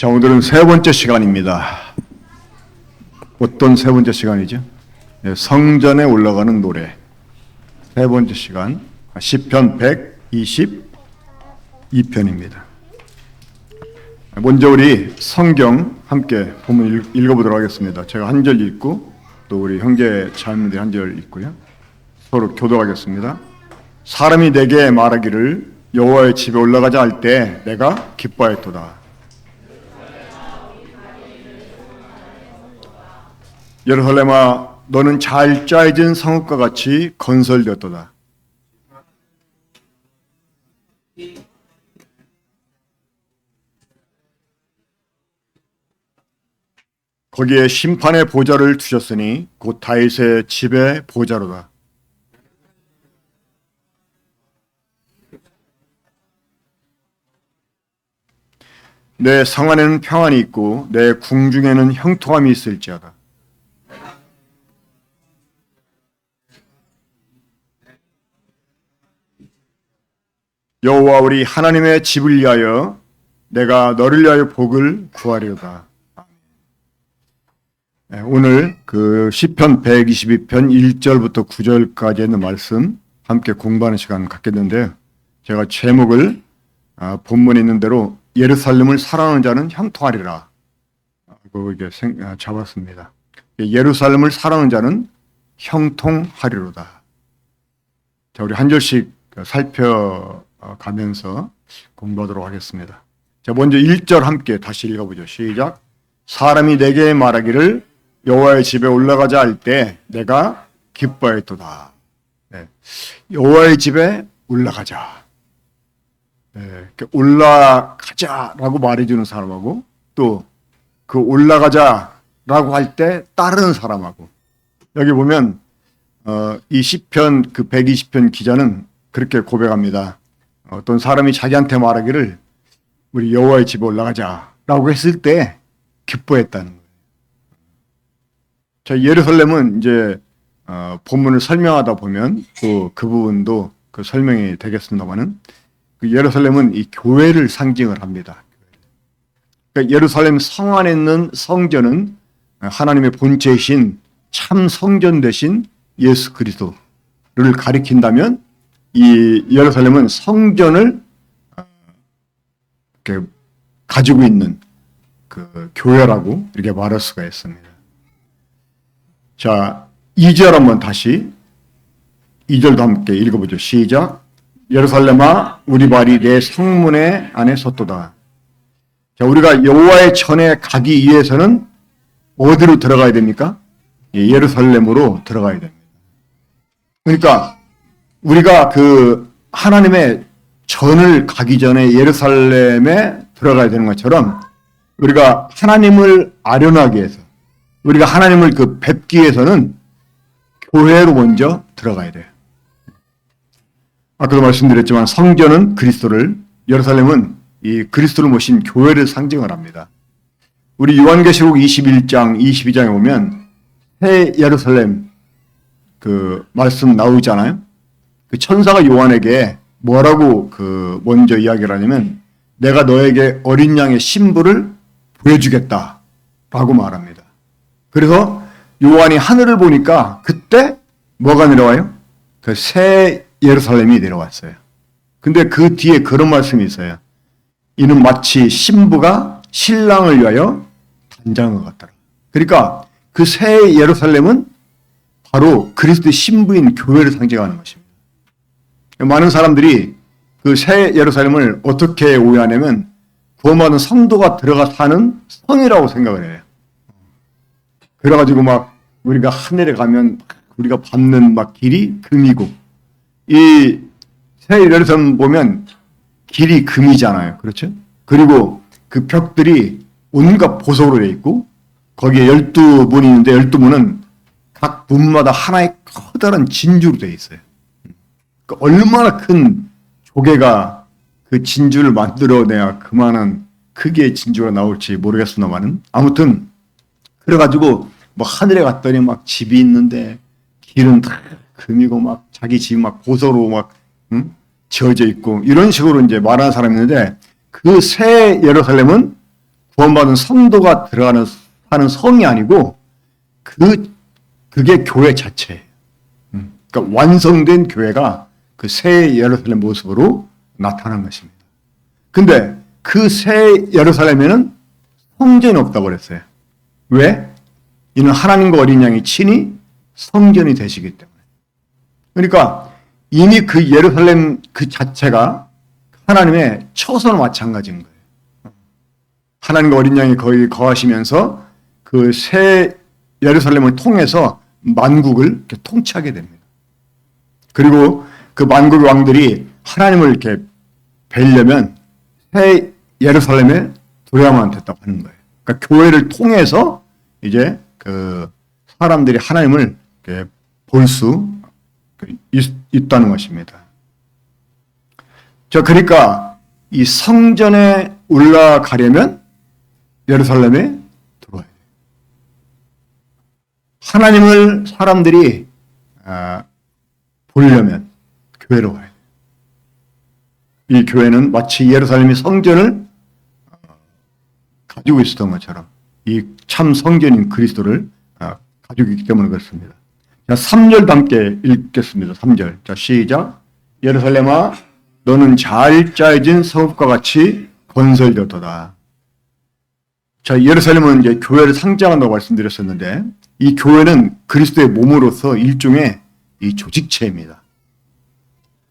자, 오늘은 세 번째 시간입니다. 어떤 세 번째 시간이죠? 성전에 올라가는 노래. 세 번째 시간, 시편 122편입니다. 먼저 우리 성경 함께 본문 읽어보도록 하겠습니다. 제가 한 절 읽고 또 우리 형제 자매들이 한 절 읽고요. 서로 교도하겠습니다. 사람이 내게 말하기를 여호와의 집에 올라가자 할 때 내가 기뻐하였도다. 예루살렘아, 너는 잘 짜여진 성읍과 같이 건설되었도다. 거기에 심판의 보좌를 두셨으니 곧 다윗의 집의 보좌로다. 내 성 안에는 평안이 있고 내 궁중에는 형통함이 있을지어다. 여호와 우리 하나님의 집을 위하여 내가 너를 위하여 복을 구하리로다. 오늘 그 시편 122편 1절부터 9절까지 있는 말씀 함께 공부하는 시간 갖겠는데요. 제가 제목을 본문에 있는 대로 예루살렘을 사랑하는 자는 형통하리라 이렇게 잡았습니다. 예루살렘을 사랑하는 자는 형통하리로다. 자, 우리 한 절씩 살펴가면서 공부하도록 하겠습니다. 자, 먼저 1절 함께 다시 읽어보죠. 시작. 사람이 내게 말하기를 여호와의 집에 올라가자 할 때 내가 기뻐했도다. 네. 여호와의 집에 올라가자. 네. 올라가자라고 말해주는 사람하고 또 그 올라가자라고 할 때 따르는 사람하고 여기 보면 이 시편 그 120편 기자는 그렇게 고백합니다. 어떤 사람이 자기한테 말하기를 우리 여호와의 집에 올라가자라고 했을 때 기뻐했다는 거예요. 자, 예루살렘은 이제 본문을 설명하다 보면 또 그 부분도 그 설명이 되겠습니다만은 그 예루살렘은 이 교회를 상징을 합니다. 그러니까 예루살렘 성 안에 있는 성전은 하나님의 본체이신 참 성전 되신 예수 그리스도를 가리킨다면 이 예루살렘은 성전을 이렇게 가지고 있는 그 교회라고 이렇게 말할 수가 있습니다. 자, 2절 한번 다시 2절도 함께 읽어보죠. 시작. 예루살렘아, 우리 발이 내 성문에 안에 섰도다. 자, 우리가 여호와의 전에 가기 위해서는 어디로 들어가야 됩니까? 예루살렘으로 들어가야 됩니다. 그러니까 우리가 그 하나님의 전을 가기 전에 예루살렘에 들어가야 되는 것처럼 우리가 하나님을 아련하기 위해서 우리가 하나님을 그 뵙기 위해서는 교회로 먼저 들어가야 돼요. 아까도 말씀드렸지만 성전은 그리스도를, 예루살렘은 이 그리스도를 모신 교회를 상징을 합니다. 우리 요한계시록 21장, 22장에 보면 새 예루살렘 그 말씀 나오잖아요. 그 천사가 요한에게 뭐라고 그 먼저 이야기를 하냐면 내가 너에게 어린 양의 신부를 보여주겠다라고 말합니다. 그래서 요한이 하늘을 보니까 그때 뭐가 내려와요? 그 새 예루살렘이 내려왔어요. 근데 그 뒤에 그런 말씀이 있어요. 이는 마치 신부가 신랑을 위하여 단장한 것 같더라. 그러니까 그 새 예루살렘은 바로 그리스도의 신부인 교회를 상징하는 것입니다. 많은 사람들이 그 새 예루살렘을 어떻게 오해하냐면 구원받은 성도가 들어가 사는 성이라고 생각을 해요. 그래가지고 막 우리가 하늘에 가면 우리가 밟는 막 길이 금이고 이 새 예루살렘 보면 길이 금이잖아요. 그렇죠? 그리고 그 벽들이 온갖 보석으로 되어 있고 거기에 12문이 있는데 12문은 각 문마다 하나의 커다란 진주로 되어 있어요. 그러니까 얼마나 큰 조개가 그 진주를 만들어내야 그만한 크기의 진주가 나올지 모르겠습니다만은 아무튼 그래가지고 뭐 하늘에 갔더니 막 집이 있는데 길은 다 금이고 막 자기 집이 막 보석으로 막 지어져 있고 이런 식으로 이제 말하는 사람이 있는데 그 새 예루살렘은 구원받은 성도가 사는 성이 아니고 그게 교회 자체예요. 그러니까 완성된 교회가 그 새 예루살렘 모습으로 나타난 것입니다. 근데 그 새 예루살렘에는 성전이 없다고 그랬어요. 왜? 이는 하나님과 어린 양이 친히 성전이 되시기 때문에. 그러니까 이미 그 예루살렘 그 자체가 하나님의 처소나 마찬가지인 거예요. 하나님과 어린 양이 거기 거하시면서 그 새 예루살렘을 통해서 만국을 이렇게 통치하게 됩니다. 그리고 그 만국의 왕들이 하나님을 이렇게 뵈려면 새 예루살렘에 들어야만 됐다고 하는 거예요. 그러니까 교회를 통해서 이제 그 사람들이 하나님을 이렇게 볼 수 있다는 것입니다. 그러니까 이 성전에 올라가려면 예루살렘에 들어와야 돼요. 하나님을 사람들이 보려면 교회로 와야 돼요. 이 교회는 마치 예루살렘이 성전을 가지고 있었던 것처럼 이 참 성전인 그리스도를 가지고 있기 때문에 그렇습니다. 자, 3절도 함께 읽겠습니다. 3절. 자, 시작. 예루살렘아, 너는 잘 짜여진 성읍과 같이 건설되었도다. 자, 예루살렘은 이제 교회를 상징한다고 말씀드렸었는데, 이 교회는 그리스도의 몸으로서 일종의 이 조직체입니다.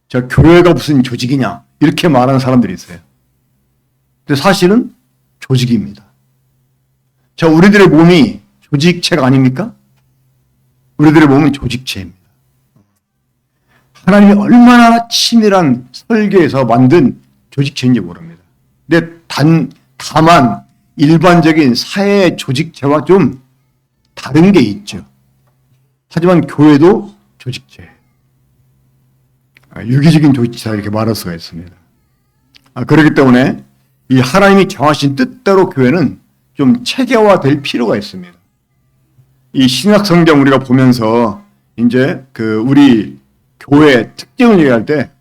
자, 교회가 무슨 조직이냐? 이렇게 말하는 사람들이 있어요. 근데 사실은 조직입니다. 자, 우리들의 몸이 조직체가 아닙니까? 우리들의 몸은 조직체입니다. 하나님이 얼마나 치밀한 설계에서 만든 조직체인지 모릅니다. 근데 다만 일반적인 사회 조직체와 좀 다른 게 있죠. 하지만 교회도 조직체예요. 유기적인 조직체다 이렇게 말할 수가 있습니다. 그렇기 때문에 이 하나님이 정하신 뜻대로 교회는 좀 체계화될 필요가 있습니다. 이 신약 성경 우리가 보면서 이제 그 우리 교회 특징을 얘기할 때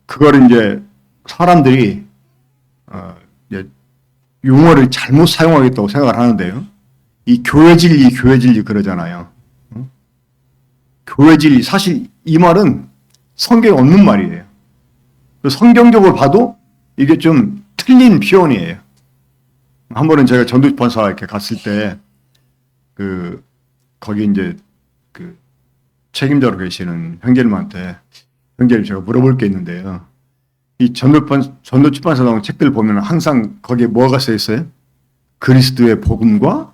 그거를 이제 사람들이 이제 용어를 잘못 사용하겠다고 생각을 하는데요. 이 교회 진리 그러잖아요. 교회 진리 사실 이 말은 성경에 없는 말이에요. 성경적으로 봐도 이게 좀 틀린 표현이에요. 한 번은 제가 전도집판사 이렇게 갔을 때 거기 이제 그 책임자로 계시는 형제님한테 형제님 제가 물어볼 게 있는데요. 이 전도출판사 나온 책들 보면 항상 거기에 뭐가 써 있어요? 그리스도의 복음과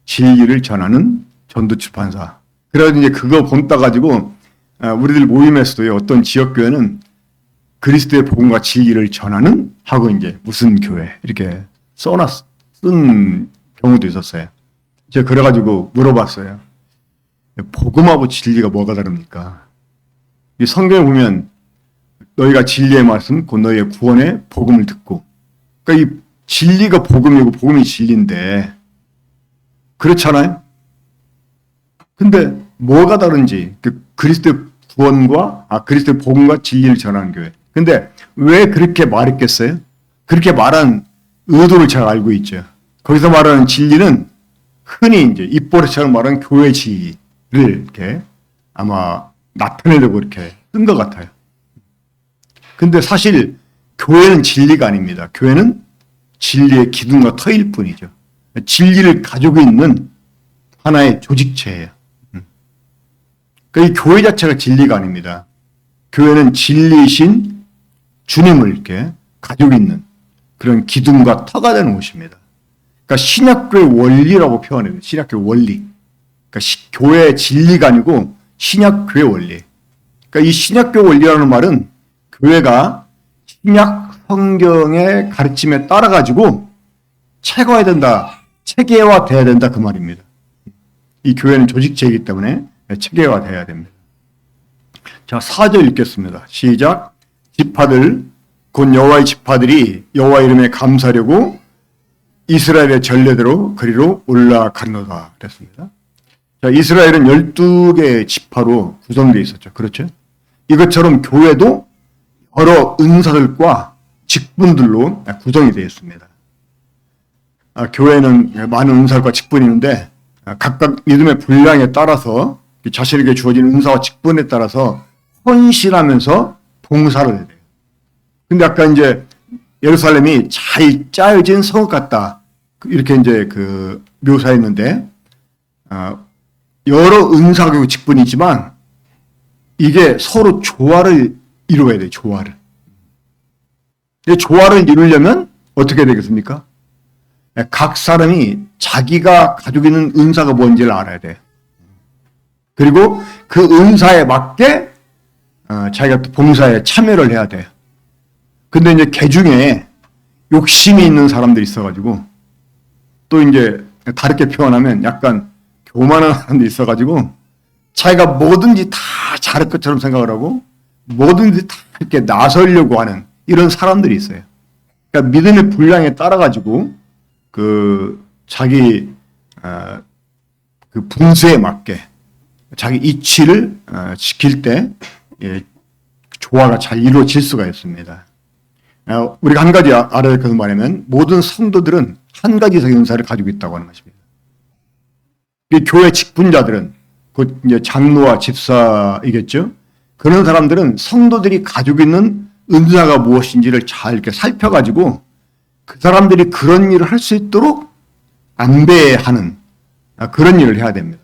진리를 전하는 전도출판사. 그래서 이제 그거 본따 가지고 우리들 모임에서도요, 어떤 지역교회는 그리스도의 복음과 진리를 전하는 하고 이제 무슨 교회 이렇게 쓴 경우도 있었어요. 제가 그래가지고 물어봤어요. 복음하고 진리가 뭐가 다릅니까? 이 성경에 보면 너희가 진리의 말씀, 곧 너희의 구원의 복음을 듣고, 그러니까 이 진리가 복음이고 복음이 진리인데 그렇잖아요. 근데 뭐가 다른지 그리스도의 구원과 그리스도의 복음과 진리를 전하는 교회. 근데 왜 그렇게 말했겠어요? 그렇게 말한 의도를 잘 알고 있죠. 거기서 말하는 진리는 흔히 이제 입버릇처럼 말하는 교회 진리를 이렇게 아마 나타내려고 이렇게 쓴 것 같아요. 근데 사실 교회는 진리가 아닙니다. 교회는 진리의 기둥과 터일 뿐이죠. 진리를 가지고 있는 하나의 조직체예요. 그러니까 이 교회 자체가 진리가 아닙니다. 교회는 진리이신 주님을 이렇게 가지고 있는 그런 기둥과 터가 되는 곳입니다. 그러니까 신약교회 원리라고 표현해요. 신약교회 원리. 그러니까 교회의 진리가 아니고 신약교회 원리. 그러니까 이 신약교회 원리라는 말은 교회가 신약 성경의 가르침에 따라가지고 체계화돼야 된다 그 말입니다. 이 교회는 조직체이기 때문에 체계화돼야 됩니다. 자, 4절 읽겠습니다. 시작. 지파들 곧 여호와의 지파들이 여호와 이름에 감사하려고 이스라엘의 전례대로 그리로 올라가노다 그랬습니다. 자, 이스라엘은 12개의 지파로 구성되어 있었죠. 그렇죠? 이것처럼 교회도 여러 은사들과 직분들로 구성이 되어 있습니다. 교회는 많은 은사과 직분이 있는데 각각 믿음의 분량에 따라서 자신에게 주어진 은사와 직분에 따라서 헌신하면서 봉사를 해야 돼요. 근데 아까 이제 예루살렘이 잘 짜여진 성읍 같다. 이렇게 이제 묘사했는데, 여러 은사교 직분이지만 이게 서로 조화를 이루어야 돼요, 조화를. 조화를 이루려면 어떻게 되겠습니까? 각 사람이 자기가 가지고 있는 은사가 뭔지를 알아야 돼요. 그리고 그 은사에 맞게 자기가 또 봉사에 참여를 해야 돼요. 근데 이제 개 중에 욕심이 있는 사람들이 있어가지고 또 이제 다르게 표현하면 약간 교만한 사람들이 있어가지고 자기가 뭐든지 다 잘할 것처럼 생각을 하고 뭐든지 다 이렇게 나서려고 하는 이런 사람들이 있어요. 그러니까 믿음의 분량에 따라가지고 자기 그 분수에 맞게 자기 이치를 지킬 때 조화가 잘 이루어질 수가 있습니다. 우리가 한 가지 알아야 될 것은 뭐냐면 모든 성도들은 한 가지 이상의 은사를 가지고 있다고 하는 것입니다. 교회 직분자들은 곧 이제 장로와 집사이겠죠. 그런 사람들은 성도들이 가지고 있는 은사가 무엇인지를 잘 이렇게 살펴가지고 그 사람들이 그런 일을 할 수 있도록 안배하는 그런 일을 해야 됩니다.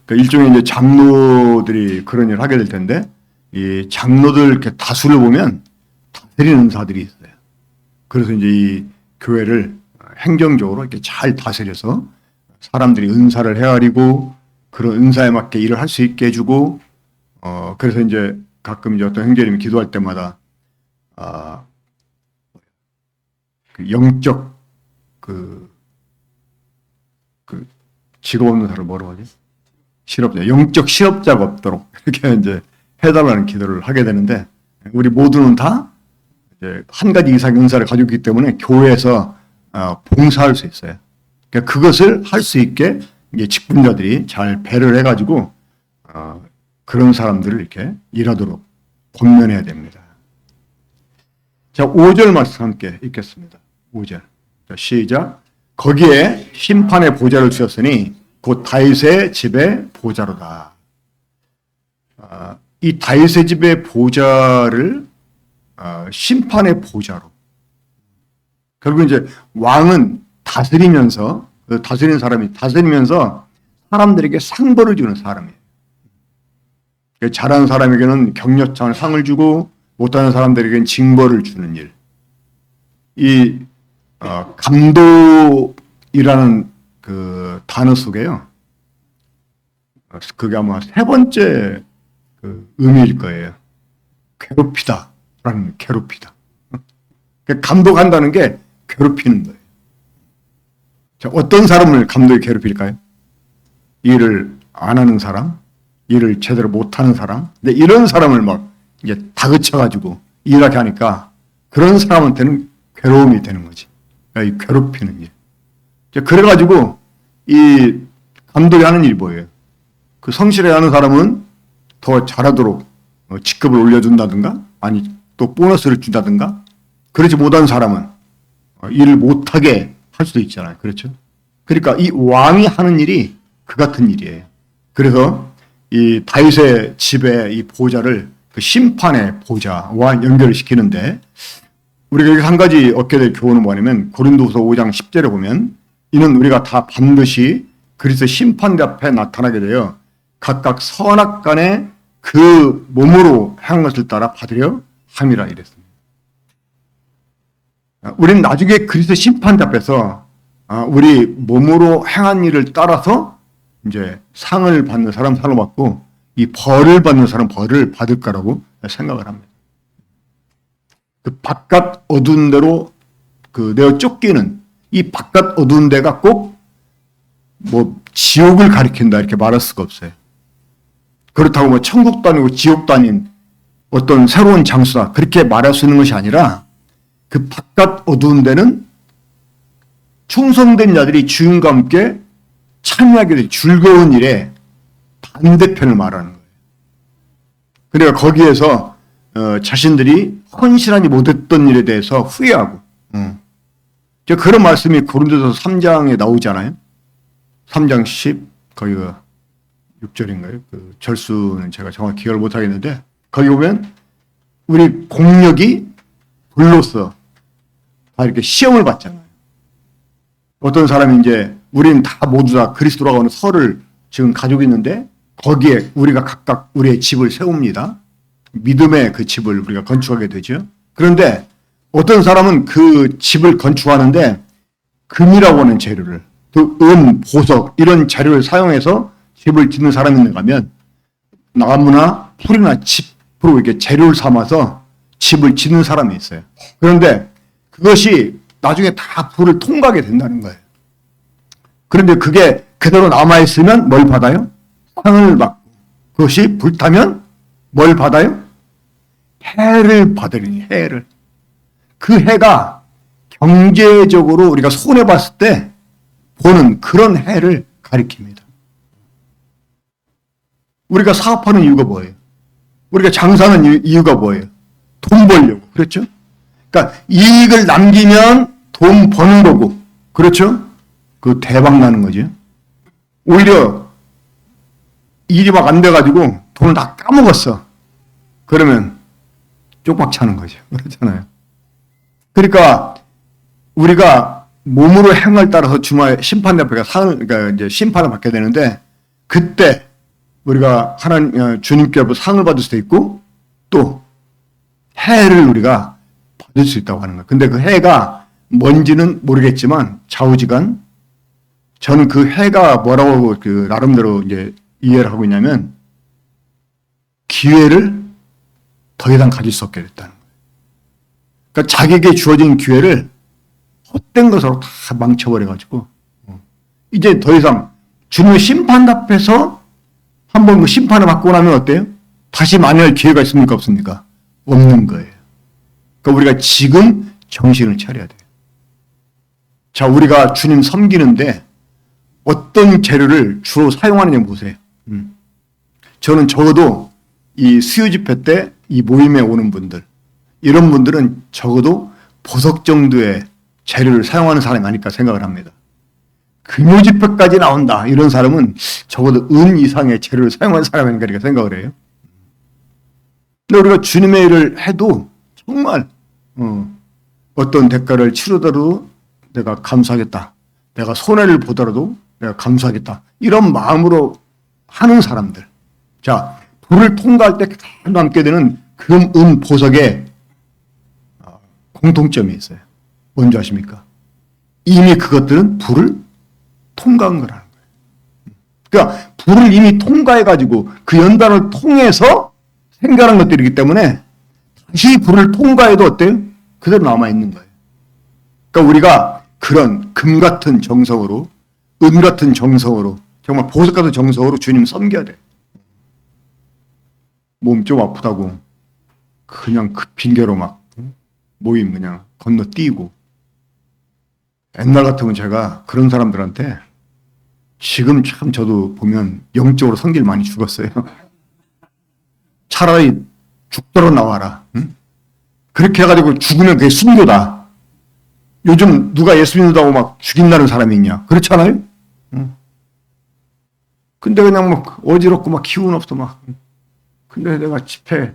그러니까 일종의 이제 장로들이 그런 일을 하게 될 텐데, 이 장로들 이렇게 다수를 보면 다스리는 은사들이 있어요. 그래서 이제 이 교회를 행정적으로 이렇게 잘 다스려서 사람들이 은사를 헤아리고 그런 은사에 맞게 일을 할 수 있게 해주고, 그래서 이제 가끔 이제 어떤 형제님이 기도할 때마다 그 영적 직업 없는 사람 뭐라고 하지? 실업자, 영적 실업자가 없도록 이렇게 이제 해달라는 기도를 하게 되는데, 우리 모두는 다 이제 한 가지 이상의 은사를 가지고 있기 때문에 교회에서 봉사할 수 있어요. 그러니까 그것을 할 수 있게 이제 직분자들이 잘 배를 해가지고 그런 사람들을 이렇게 일하도록 권면해야 됩니다. 자, 5절 말씀 함께 읽겠습니다. 5절. 자, 시작. 거기에 심판의 보좌를 주셨으니 곧 다윗의 집의 보좌로다. 이 다윗의 집의 보좌를 심판의 보좌로. 결국 이제 왕은 다스리면서 다스리는 사람이 다스리면서 사람들에게 상벌을 주는 사람이에요. 잘하는 사람에게는 격려찬 상을 주고 못하는 사람들에게는 징벌을 주는 일. 이 감독이라는 그 단어 속에요. 그게 아마 세 번째 의미일 거예요. 괴롭히다라는 괴롭히다. 감독한다는 게 괴롭히는 거예요. 자, 어떤 사람을 감독이 괴롭힐까요? 일을 안 하는 사람, 일을 제대로 못하는 사람. 근데 이런 사람을 막 이제 다그쳐가지고 일하게 하니까 그런 사람한테는 괴로움이 되는 거지. 이 괴롭히는 일. 그래가지고 이 감독이 하는 일이 뭐예요? 그 성실해하는 사람은 더 잘하도록 직급을 올려준다든가, 아니 또 보너스를 준다든가. 그렇지 못한 사람은 일을 못하게 할 수도 있잖아요. 그렇죠? 그러니까 이 왕이 하는 일이 그 같은 일이에요. 그래서 이 다윗의 집의 이 보좌를 그 심판의 보좌와 연결을 시키는데, 우리가 여기 한 가지 얻게 될 교훈은 뭐냐면 고린도후서 5장 10절에 보면 이는 우리가 다 반드시 그리스도 심판대 앞에 나타나게 되어 각각 선악간에 그 몸으로 행한 것을 따라 받으려 함이라 이랬습니다. 우리는 나중에 그리스도 심판대 앞에서 우리 몸으로 행한 일을 따라서 이제 상을 받는 사람 상을 받고 이 벌을 받는 사람 벌을 받을 거라고 생각을 합니다. 그 바깥 어두운 데로 내어 쫓기는 이 바깥 어두운 데가 꼭 뭐 지옥을 가리킨다 이렇게 말할 수가 없어요. 그렇다고 뭐 천국도 아니고 지옥도 아닌 어떤 새로운 장소다 그렇게 말할 수 있는 것이 아니라, 그 바깥 어두운 데는 충성된 자들이 주님과 함께 참여하게 될 즐거운 일에 반대편을 말하는 거예요. 그러니까 거기에서 자신들이 헌신하지 못했던 일에 대해서 후회하고, 그런 말씀이 고린도서 3장에 나오잖아요. 3장 10, 거기가 6절인가요? 그 절수는 제가 정확히 기억을 못 하겠는데, 거기 보면 우리 공력이 불로써 다 이렇게 시험을 받잖아요. 어떤 사람이 이제 우리는 다 모두 다 그리스도라고 하는 설을 지금 가지고 있는데 거기에 우리가 각각 우리의 집을 세웁니다. 믿음의 그 집을 우리가 건축하게 되죠. 그런데 어떤 사람은 그 집을 건축하는데 금이라고 하는 재료를, 또 보석 이런 재료를 사용해서 집을 짓는 사람이 있는가 하면 나무나 풀이나 짚으로 이렇게 재료를 삼아서 집을 짓는 사람이 있어요. 그런데 그것이 나중에 다 불을 통과하게 된다는 거예요. 그런데 그게 그대로 남아있으면 뭘 받아요? 상을 받고, 그것이 불타면 뭘 받아요? 해를 받으니, 해를. 그 해가 경제적으로 우리가 손해봤을 때 보는 그런 해를 가리킵니다. 우리가 사업하는 이유가 뭐예요? 우리가 장사하는 이유가 뭐예요? 돈 벌려고. 그렇죠? 그러니까 이익을 남기면 돈 버는 거고, 그렇죠? 그 대박 나는 거죠. 오히려 일이 막 안 돼가지고 돈을 다 까먹었어. 그러면 쪽박 차는 거죠. 그렇잖아요. 그러니까 우리가 몸으로 행을 따라서 주말 심판대표가 그러니까 이제 심판을 받게 되는데, 그때 우리가 하나님 주님께로부터 상을 받을 수도 있고 또 해를 우리가 받을 수 있다고 하는 거예요. 근데 그 해가 뭔지는 모르겠지만 좌우지간 저는 그 해가 뭐라고 그 나름대로 이제 이해를 하고 있냐면 기회를 더 이상 가질 수 없게 됐다는 거예요. 그러니까 자기에게 주어진 기회를 헛된 것으로 다 망쳐버려가지고 이제 더 이상 주님의 심판 앞에서 한번 그 심판을 받고 나면 어때요? 다시 만날 기회가 있습니까? 없습니까? 없는 거예요. 그러니까 우리가 지금 정신을 차려야 돼요. 자, 우리가 주님 섬기는데 어떤 재료를 주로 사용하느냐 보세요. 저는 적어도 이 수요 집회 때 이 모임에 오는 분들, 이런 분들은 적어도 보석 정도의 재료를 사용하는 사람이 아닐까 생각을 합니다. 금요 집회까지 나온다. 이런 사람은 적어도 은 이상의 재료를 사용하는 사람이 아닐까 이렇게 생각을 해요. 근데 우리가 주님의 일을 해도 정말 어떤 대가를 치르더라도 내가 감사하겠다. 내가 손해를 보더라도 내가 감사하겠다. 이런 마음으로 하는 사람들. 자, 불을 통과할 때 남게 되는 금, 은, 보석에 공통점이 있어요. 뭔지 아십니까? 이미 그것들은 불을 통과한 거라는 거예요. 그러니까 불을 이미 통과해가지고 그 연단을 통해서 생겨난 것들이기 때문에 다시 불을 통과해도 어때요? 그대로 남아있는 거예요. 그러니까 우리가 그런 금 같은 정성으로, 은 같은 정성으로, 정말 보석 같은 정성으로 주님 섬겨야 돼요. 몸 좀 아프다고 그냥 그 핑계로 막 모임 그냥 건너뛰고. 옛날 같으면 제가 그런 사람들한테 지금 참 저도 보면 영적으로 성질 많이 죽었어요. 차라리 죽더러 나와라. 응? 그렇게 해가지고 죽으면 그게 순교다. 요즘 누가 예수 믿는다고 막 죽인다는 사람이 있냐? 그렇잖아요? 응? 근데 그냥 막 어지럽고 막 기운 없어 막. 근데 내가 집회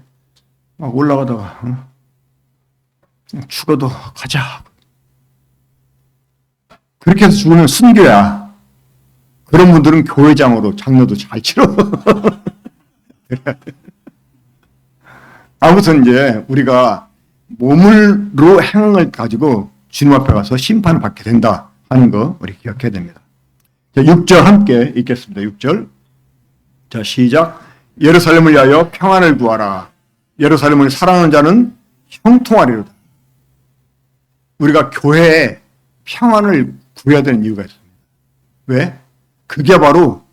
막 올라가다가 그냥 죽어도 가자. 그렇게 해서 죽으면 순교야. 그런 분들은 교회장으로 장로도 잘 치러. 아무튼 이제 우리가 몸으로 행을 가지고 주님 앞에 가서 심판을 받게 된다 하는 거 우리 기억해야 됩니다. 자, 6절 함께 읽겠습니다. 6절. 자, 시작. 예루살렘을 위하여 평안을 구하라. 예루살렘을 사랑하는 자는 형통하리로다. 우리가 교회에 평안을 구해야 되는 이유가 있습니다. 왜? 그게 바로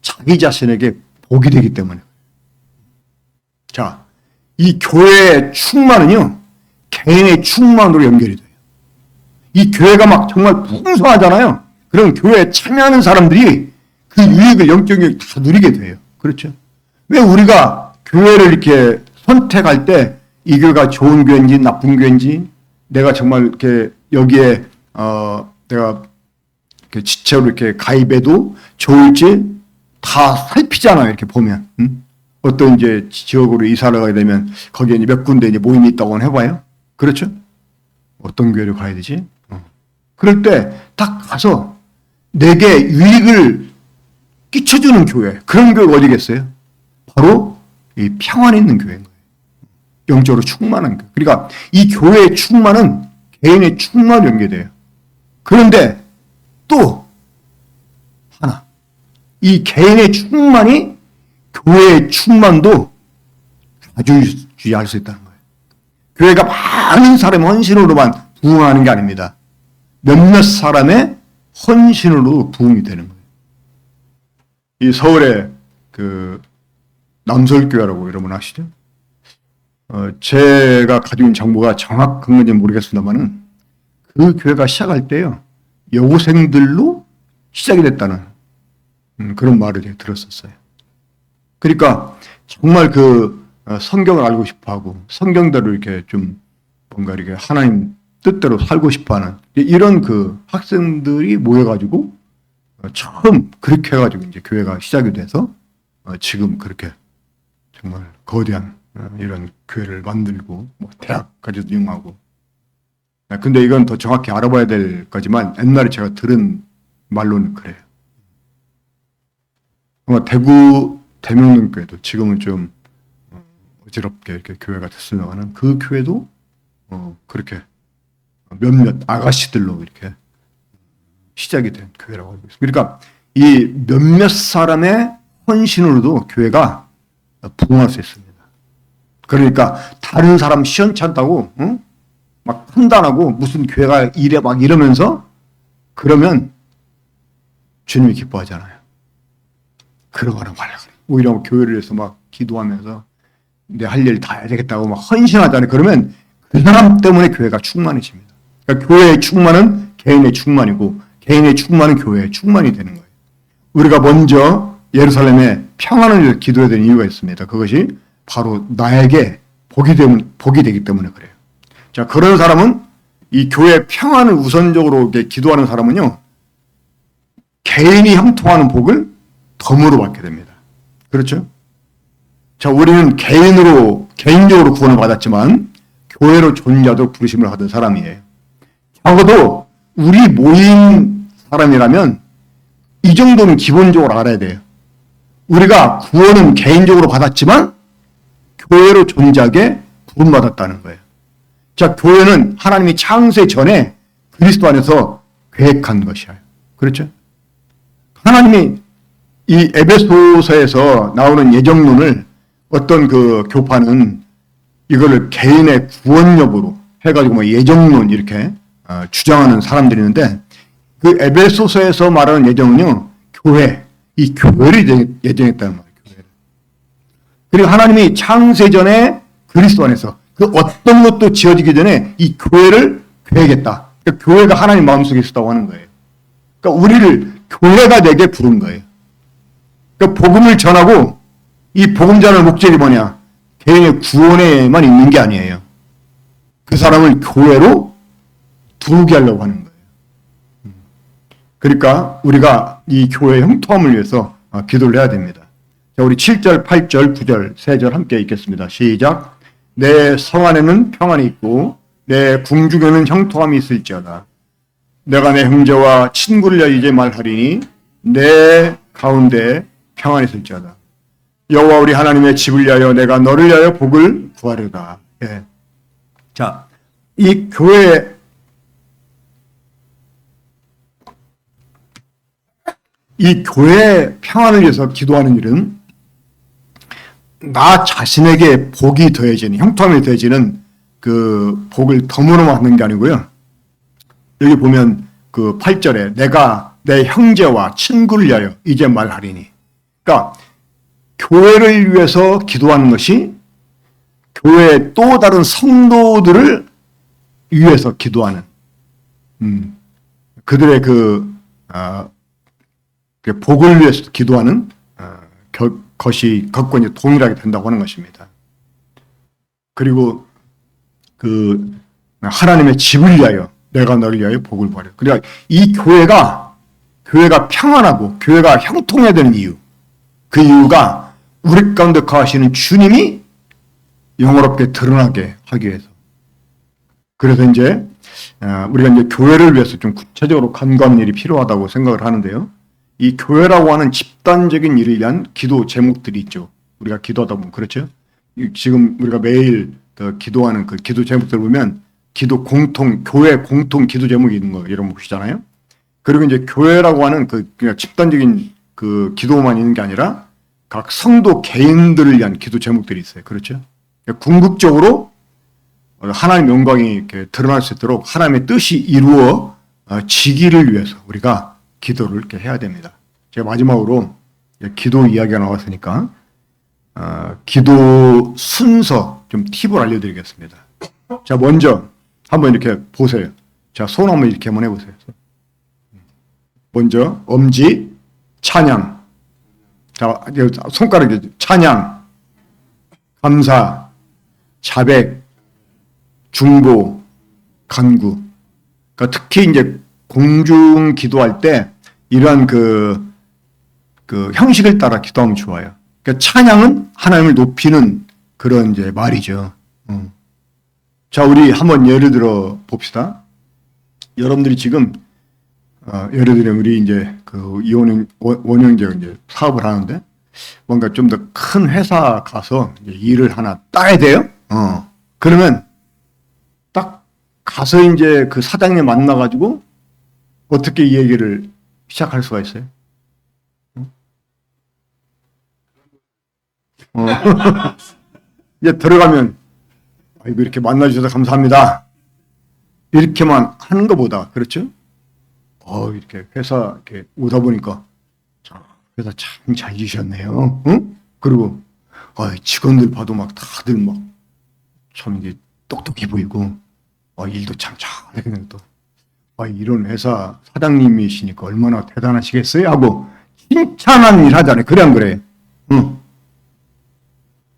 자기 자신에게 복이 되기 때문에. 자, 이 교회의 충만은요, 개인의 충만으로 연결이 돼요. 이 교회가 막 정말 풍성하잖아요. 그럼 교회에 참여하는 사람들이 그 유익을, 영적 유익을 다 누리게 돼요. 그렇죠? 왜 우리가 교회를 이렇게 선택할 때 이 교회가 좋은 교회인지 나쁜 교회인지 내가 정말 이렇게 여기에 내가 이렇게 지체로 이렇게 가입해도 좋을지 다 살피잖아요. 이렇게 보면 어떤 이제 지역으로 이사를 가게 되면 거기에 이제 몇 군데 이제 모임이 있다고 해봐요. 그렇죠? 어떤 교회를 가야 되지? 그럴 때 딱 가서 내게 유익을 끼쳐주는 교회, 그런 교회가 어디겠어요? 바로 이 평안에 있는 교회인 거예요. 영적으로 충만한 교회. 그러니까 이 교회의 충만은 개인의 충만으로 연계돼요. 그런데 또 하나, 이 개인의 충만이 교회의 충만도 좌지우지할 수 있다는 거예요. 교회가 많은 사람의 헌신으로만 부흥하는 게 아닙니다. 몇몇 사람의 헌신으로 부흥이 되는 거예요. 이 서울에 그 남설교회라고 여러분 아시죠? 제가 가지고 있는 정보가 정확한 건지 모르겠습니다만은 그 교회가 시작할 때요, 여고생들로 시작이 됐다는 그런 말을 제가 들었었어요. 그러니까 정말 그 성경을 알고 싶어하고 성경대로 이렇게 좀 뭔가 이렇게 하나님 뜻대로 살고 싶어하는 이런 그 학생들이 모여가지고 처음 그렇게 해가지고 이제 교회가 시작이 돼서 지금 그렇게 정말 거대한 이런 교회를 만들고 뭐 대학까지도 이용하고. 근데 이건 더 정확히 알아봐야 될 거지만 옛날에 제가 들은 말로는 그래요. 아마 대구 대명령교회도 지금은 좀 어지럽게 이렇게 교회가 됐으면 그 교회도 그렇게 몇몇 아가씨들로 이렇게 시작이 된 교회라고 알고 있습니다. 그러니까 이 몇몇 사람의 헌신으로도 교회가 부흥할 수 있습니다. 그러니까 다른 사람 시원찮다고 막 판단하고 무슨 교회가 이래 막 이러면서 그러면 주님이 기뻐하잖아요. 그러거나 말라 그래. 오히려 교회를 위해서 막 기도하면서 내 할 일 다 해야 되겠다고 막 헌신하잖아요. 그러면 그 사람 때문에 교회가 충만해집니다. 그러니까 교회의 충만은 개인의 충만이고 개인의 충만은 교회의 충만이 되는 거예요. 우리가 먼저 예루살렘에 평안을 위해서 기도해야 되는 이유가 있습니다. 그것이 바로 나에게 복이 되기 때문에 그래요. 자, 그런 사람은 이 교회 평안을 우선적으로 기도하는 사람은요, 개인이 형통하는 복을 덤으로 받게 됩니다. 그렇죠? 자, 우리는 개인적으로 구원을 받았지만 교회로 존재하도록 부르심을 받은 사람이에요. 적어도 우리 모임 사람이라면 이 정도는 기본적으로 알아야 돼요. 우리가 구원은 개인적으로 받았지만 교회로 존재하게 부름받았다는 거예요. 자, 교회는 하나님이 창세 전에 그리스도 안에서 계획한 것이에요. 그렇죠? 하나님이 이 에베소서에서 나오는 예정론을 어떤 그 교파는 이거를 개인의 구원 여부로 해가지고 뭐 예정론 이렇게 주장하는 사람들이 있는데, 그 에베소서에서 말하는 예정은요, 이 교회를 예정했다는 말이에요. 교회를. 그리고 하나님이 창세전에 그리스도 안에서 그 어떤 것도 지어지기 전에 이 교회를 계획했다. 그러니까 교회가 하나님 마음속에 있었다고 하는 거예요. 그러니까 우리를 교회가 되게 부른 거예요. 그러니까 복음을 전하고 이 복음 전할 목적이 뭐냐? 개인의 구원에만 있는 게 아니에요. 그 사람을 교회로 두게 하려고 하는 거예요. 그러니까 우리가 이 교회의 형통함을 위해서 기도를 해야 됩니다. 자, 우리 7절, 8절, 9절, 3절 함께 읽겠습니다. 시작. 내 성 안에는 평안이 있고 내 궁중에는 형통함이 있을지어다. 내가 내 형제와 친구를 위하여 이제 말하리니 내 가운데 평안이 있을지어다. 여호와 우리 하나님의 집을 위하여 내가 너를 위하여 복을 구하려다. 예. 자, 이 교회 평안을 위해서 기도하는 일은 나 자신에게 복이 더해지는, 형통함이 더해지는 그 복을 덤으로 받는 게 아니고요. 여기 보면 그 8절에 내가 내 형제와 친구를 위하여 이제 말하리니. 그러니까 교회를 위해서 기도하는 것이 교회의 또 다른 성도들을 위해서 기도하는 그들의 그 복을 위해서 기도하는 것이 것과 동일하게 된다고 하는 것입니다. 그리고 그 하나님의 집을 위하여 내가 너를 위하여 복을 구하려. 그러니까 이 교회가 평안하고 교회가 형통해야 되는 이유, 그 이유가 우리 가운데 거하시는 주님이 영화롭게 드러나게 하기 위해서. 그래서 이제 우리가 이제 교회를 위해서 좀 구체적으로 간구하는 일이 필요하다고 생각을 하는데요. 이 교회라고 하는 집단적인 일을 위한 기도 제목들이 있죠. 우리가 기도하다 보면 그렇죠. 지금 우리가 매일 기도하는 그 기도 제목들 보면 교회 공통 기도 제목이 있는 거 여러분 보시잖아요. 그리고 이제 교회라고 하는 그냥 집단적인 그 기도만 있는 게 아니라 각 성도 개인들을 위한 기도 제목들이 있어요. 그렇죠. 궁극적으로 하나님의 영광이 이렇게 드러날 수 있도록 하나님의 뜻이 이루어지기를 위해서 우리가 기도를 이렇게 해야 됩니다. 제가 마지막으로 기도 이야기가 나왔으니까 기도 순서 좀 팁을 알려드리겠습니다. 자, 먼저 한번 이렇게 보세요. 자, 손 한번 이렇게 한번 해보세요. 먼저 엄지, 찬양. 자, 손가락에 찬양, 감사, 자백, 중보, 간구. 그러니까 특히 이제 공중 기도할 때 이러한 그 형식을 따라 기도하면 좋아요. 그러니까 찬양은 하나님을 높이는 그런 이제 말이죠. 자, 우리 한번 예를 들어 봅시다. 여러분들이 지금 예를 들어 우리 이제 그 원형제 이제 사업을 하는데 뭔가 좀 더 큰 회사 가서 이제 일을 하나 따야 돼요. 그러면 딱 가서 이제 그 사장님 만나가지고 어떻게 이 얘기를 시작할 수가 있어요? 이제 들어가면 아이고 이렇게 만나주셔서 감사합니다. 이렇게만 하는 것보다 그렇죠? 이렇게 회사 이렇게 오다 보니까 회사 참 잘 지셨네요. 응? 그리고 직원들 봐도 막 다들 막 참 이게 똑똑해 보이고 일도 참 잘하겠네 또. 이런 회사 사장님이시니까 얼마나 대단하시겠어요? 하고 칭찬하는 일 하잖아요. 그래 안 그래? 응.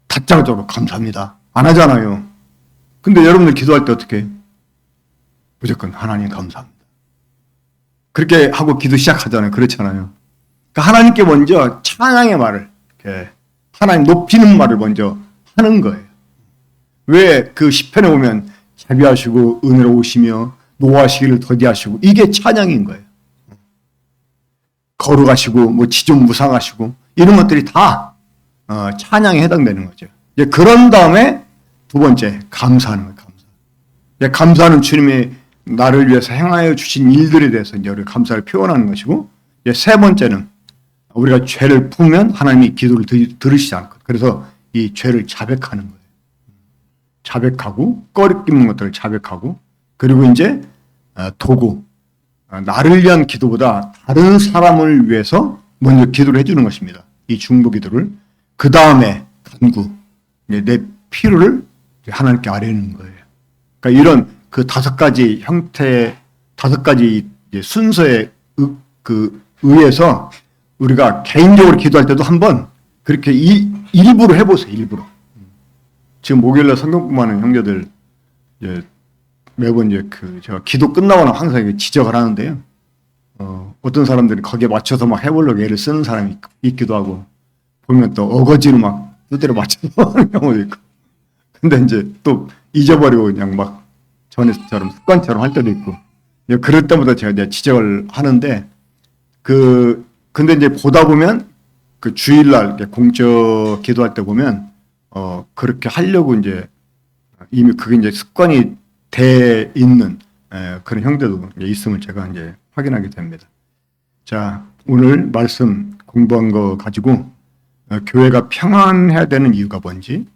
다짜고짜 감사합니다. 안 하잖아요. 근데 여러분들 기도할 때 어떻게 해요? 무조건 하나님 감사합니다. 그렇게 하고 기도 시작하잖아요. 그렇잖아요. 그러니까 하나님께 먼저 찬양의 말을, 이렇게 하나님 높이는 말을 먼저 하는 거예요. 왜 그 시편에 보면 자비하시고 은혜로우시며 노하시기를 더디하시고 이게 찬양인 거예요. 거룩하시고 뭐 지존무상하시고 이런 것들이 다 찬양에 해당되는 거죠. 이제 그런 다음에 두 번째 감사하는 거예요. 감사하는 주님이 나를 위해서 행하여 주신 일들에 대해서 이제 우리가 감사를 표현하는 것이고, 이제 세 번째는 우리가 죄를 품으면 하나님이 기도를 들으시지 않을 것. 그래서 이 죄를 자백하는 거예요. 자백하고 꺼리끼는 것들을 자백하고, 그리고 이제 도구, 나를 위한 기도보다 다른 사람을 위해서 먼저 기도를 해주는 것입니다. 이 중보 기도를. 그 다음에 간구, 내 필요를 하나님께 아뢰는 거예요. 그러니까 이런 그 다섯 가지 형태, 다섯 가지 순서에 의해서 우리가 개인적으로 기도할 때도 한번 그렇게 일부러 해보세요. 일부러. 지금 목요일날 성경 공부하는 형제들 매번 제가 기도 끝나고 나면 항상 지적을 하는데요. 어떤 사람들이 거기에 맞춰서 막 해보려고 애를 쓰는 사람이 있기도 하고, 보면 또 어거지로 막 뜻대로 맞춰서 하는 경우도 있고. 근데 이제 또 잊어버리고 그냥 막 전에처럼 습관처럼 할 때도 있고. 그럴 때마다 제가 이제 지적을 하는데, 근데 이제 보다 보면 그 주일날 공적 기도할 때 보면 그렇게 하려고 이제 이미 그게 이제 습관이 돼 있는 그런 형제도 있음을 제가 이제 확인하게 됩니다. 자, 오늘 말씀 공부한 거 가지고 교회가 평안해야 되는 이유가 뭔지,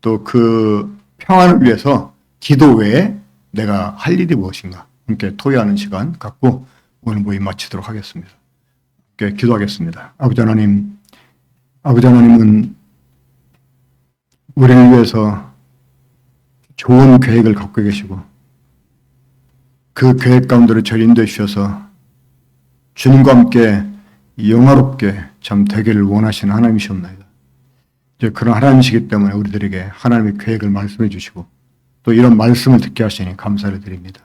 또 그 평안을 위해서 기도 외에 내가 할 일이 무엇인가 함께 토의하는 시간 갖고 오늘 모임 마치도록 하겠습니다. 함께 기도하겠습니다. 아버지 하나님은 우리를 위해서 좋은 계획을 갖고 계시고 그 계획 가운데로 저를 인도해 주셔서 주님과 함께 영화롭게 참 되기를 원하시는 하나님이시옵나이다. 이제 그런 하나님이시기 때문에 우리들에게 하나님의 계획을 말씀해 주시고 또 이런 말씀을 듣게 하시니 감사를 드립니다.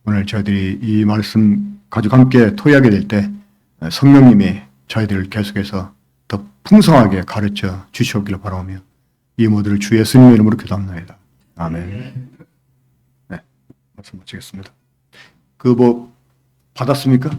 오늘 저희들이 이 말씀 가지고 함께 토의하게 될 때 성령님이 저희들을 계속해서 더 풍성하게 가르쳐 주시옵기를 바라오며 이 모두를 주 예수님의 이름으로 기도합니다. 아멘. 네, 말씀 마치겠습니다. 그 뭐 받았습니까?